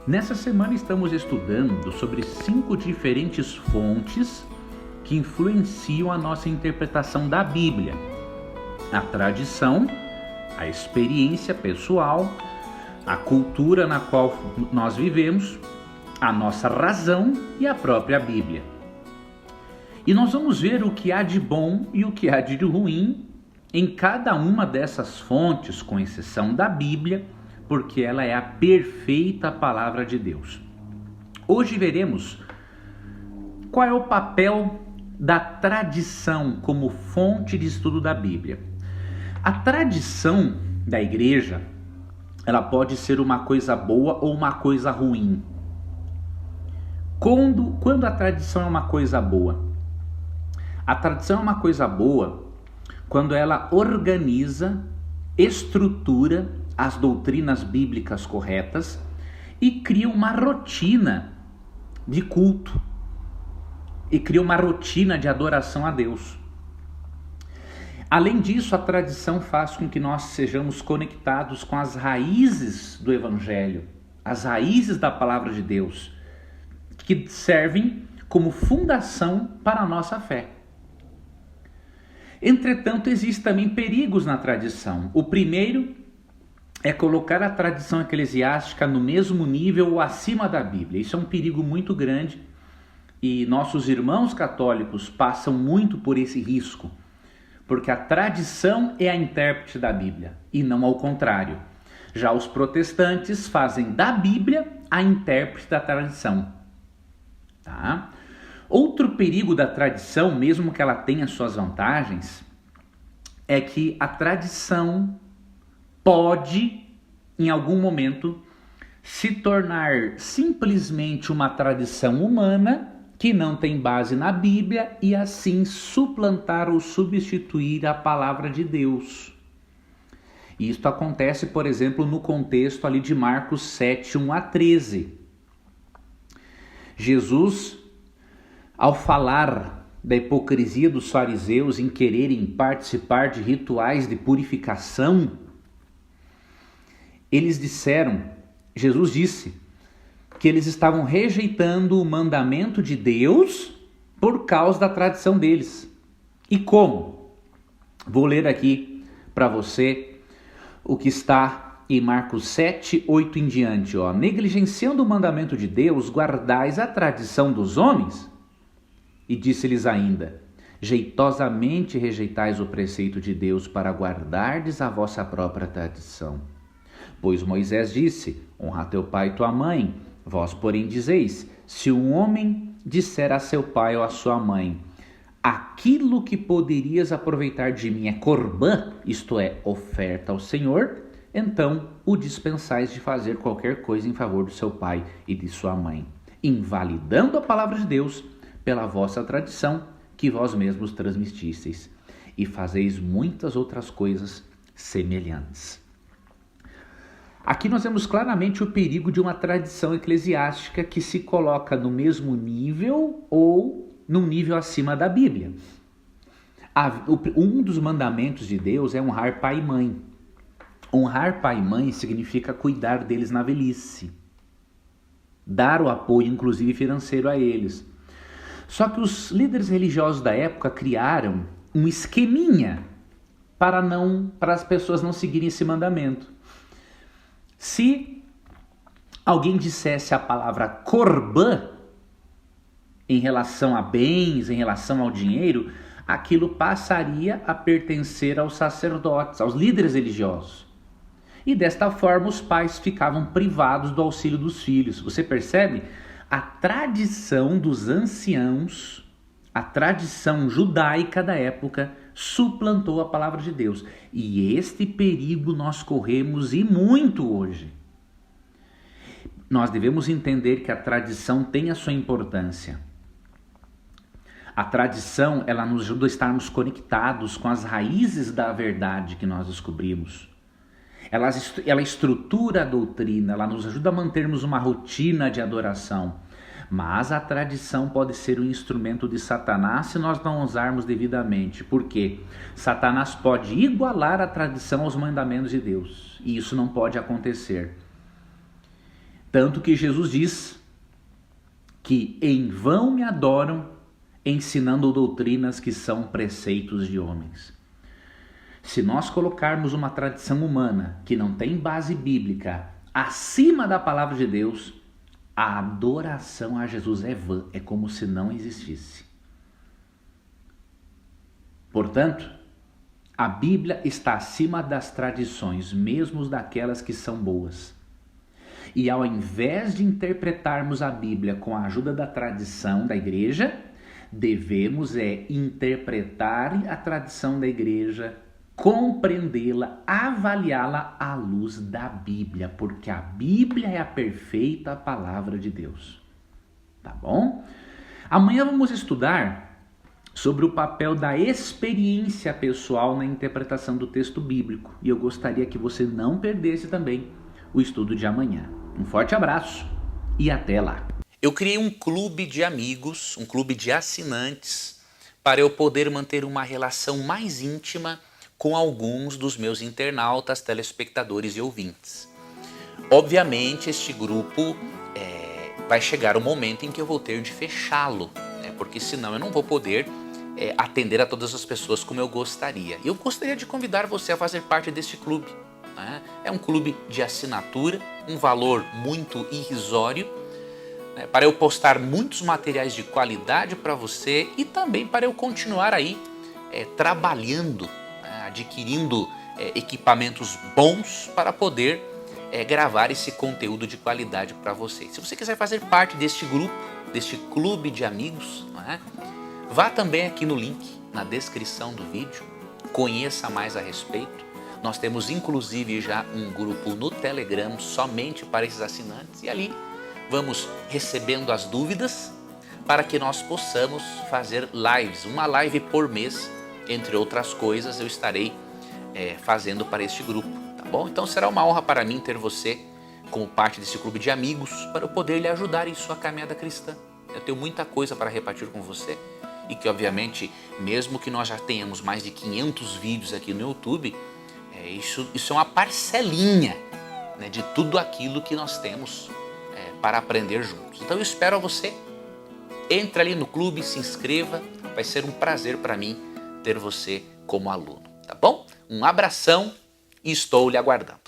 Nessa semana estamos estudando sobre 5 diferentes fontes que influenciam a nossa interpretação da Bíblia: a tradição, a experiência pessoal, a cultura na qual nós vivemos, a nossa razão e a própria Bíblia. E nós vamos ver o que há de bom e o que há de ruim em cada uma dessas fontes, com exceção da Bíblia, porque ela é a perfeita palavra de Deus. Hoje veremos qual é o papel da tradição como fonte de estudo da Bíblia. A tradição da igreja, ela pode ser uma coisa boa ou uma coisa ruim. Quando a tradição é uma coisa boa? A tradição é uma coisa boa quando ela organiza, estrutura as doutrinas bíblicas corretas e cria uma rotina de culto e cria uma rotina de adoração a Deus. Além disso, a tradição faz com que nós sejamos conectados com as raízes do Evangelho, as raízes da palavra de Deus, que servem como fundação para a nossa fé. Entretanto, existem também perigos na tradição. O primeiro é colocar a tradição eclesiástica no mesmo nível ou acima da Bíblia. Isso é um perigo muito grande e nossos irmãos católicos passam muito por esse risco, porque a tradição é a intérprete da Bíblia e não ao contrário. Já os protestantes fazem da Bíblia a intérprete da tradição. Tá? Outro perigo da tradição, mesmo que ela tenha suas vantagens, é que a tradição pode, em algum momento, se tornar simplesmente uma tradição humana que não tem base na Bíblia e assim suplantar ou substituir a palavra de Deus. Isto acontece, por exemplo, no contexto ali de Marcos 7, 1 a 13. Jesus, ao falar da hipocrisia dos fariseus em quererem participar de rituais de purificação, Jesus disse que eles estavam rejeitando o mandamento de Deus por causa da tradição deles. E como? Vou ler aqui para você o que está em Marcos 7, 8 em diante. Negligenciando o mandamento de Deus, guardais a tradição dos homens? E disse-lhes ainda: jeitosamente rejeitais o preceito de Deus para guardardes a vossa própria tradição. Pois Moisés disse: honra teu pai e tua mãe. Vós, porém, dizeis: se um homem disser a seu pai ou a sua mãe, aquilo que poderias aproveitar de mim é corbã, isto é, oferta ao Senhor, então o dispensais de fazer qualquer coisa em favor do seu pai e de sua mãe, invalidando a palavra de Deus pela vossa tradição que vós mesmos transmitisseis, e fazeis muitas outras coisas semelhantes. Aqui nós vemos claramente o perigo de uma tradição eclesiástica que se coloca no mesmo nível ou num nível acima da Bíblia. Um dos mandamentos de Deus é honrar pai e mãe. Honrar pai e mãe significa cuidar deles na velhice, dar o apoio, inclusive financeiro, a eles. Só que os líderes religiosos da época criaram um esqueminha para as pessoas não seguirem esse mandamento. Se alguém dissesse a palavra corbã em relação a bens, em relação ao dinheiro, aquilo passaria a pertencer aos sacerdotes, aos líderes religiosos. E desta forma os pais ficavam privados do auxílio dos filhos. Você percebe? A tradição dos anciãos, a tradição judaica da época, suplantou a palavra de Deus. E este perigo nós corremos e muito hoje. Nós devemos entender que a tradição tem a sua importância. A tradição, ela nos ajuda a estarmos conectados com as raízes da verdade que nós descobrimos. Ela estrutura a doutrina, ela nos ajuda a mantermos uma rotina de adoração. Mas a tradição pode ser um instrumento de Satanás se nós não usarmos devidamente. Por quê? Satanás pode igualar a tradição aos mandamentos de Deus. E isso não pode acontecer. Tanto que Jesus diz que em vão me adoram, ensinando doutrinas que são preceitos de homens. Se nós colocarmos uma tradição humana que não tem base bíblica acima da palavra de Deus, a adoração a Jesus é vã, é como se não existisse. Portanto, a Bíblia está acima das tradições, mesmo daquelas que são boas. E ao invés de interpretarmos a Bíblia com a ajuda da tradição da igreja, devemos interpretar a tradição da igreja, compreendê-la, avaliá-la à luz da Bíblia, porque a Bíblia é a perfeita palavra de Deus. Tá bom? Amanhã vamos estudar sobre o papel da experiência pessoal na interpretação do texto bíblico. E eu gostaria que você não perdesse também o estudo de amanhã. Um forte abraço e até lá. Eu criei um clube de amigos, um clube de assinantes, para eu poder manter uma relação mais íntima com alguns dos meus internautas, telespectadores e ouvintes. Obviamente, este grupo vai chegar o momento em que eu vou ter de fechá-lo, né? Porque senão eu não vou poder atender a todas as pessoas como eu gostaria. Eu gostaria de convidar você a fazer parte deste clube, né? É um clube de assinatura, um valor muito irrisório, né? Para eu postar muitos materiais de qualidade para você e também para eu continuar aí trabalhando, adquirindo equipamentos bons para poder gravar esse conteúdo de qualidade para vocês. Se você quiser fazer parte deste grupo, deste clube de amigos, né, vá também aqui no link na descrição do vídeo, conheça mais a respeito. Nós temos inclusive já um grupo no Telegram somente para esses assinantes e ali vamos recebendo as dúvidas para que nós possamos fazer lives, uma live por mês. Entre outras coisas, eu estarei fazendo para este grupo, tá bom? Então será uma honra para mim ter você como parte desse clube de amigos para eu poder lhe ajudar em sua caminhada cristã. Eu tenho muita coisa para repartir com você e que, obviamente, mesmo que nós já tenhamos mais de 500 vídeos aqui no YouTube, isso é uma parcelinha, né, de tudo aquilo que nós temos para aprender juntos. Então eu espero você. Entre ali no clube, se inscreva, vai ser um prazer para mim ter você como aluno, tá bom? Um abração e estou lhe aguardando.